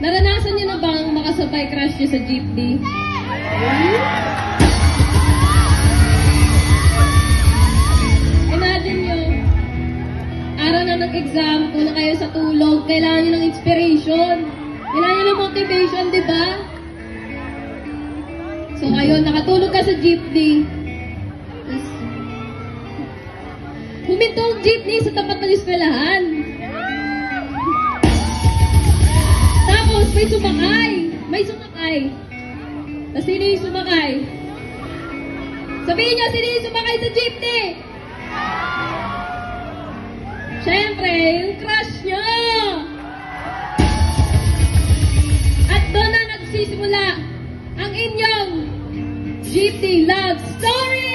Naranasan niyo na bang makasabay crush niyo sa jeepney? Imagine niyo, araw na ng-exam, una kayo sa tulog, kailangan niyo ng inspiration. Kailangan niyo ng motivation, di ba? So ayun, nakatulog ka sa jeepney. Huminto ang jeepney sa tapat ng eskwelahan. Tapos may sumakay. May sumakay. Tapos sino yung sumakay? Sabihin niyo, sino yung sumakay sa jeepney? Siyempre, yung crush niyo. At doon na nagsisimula ang inyong jeepney love story!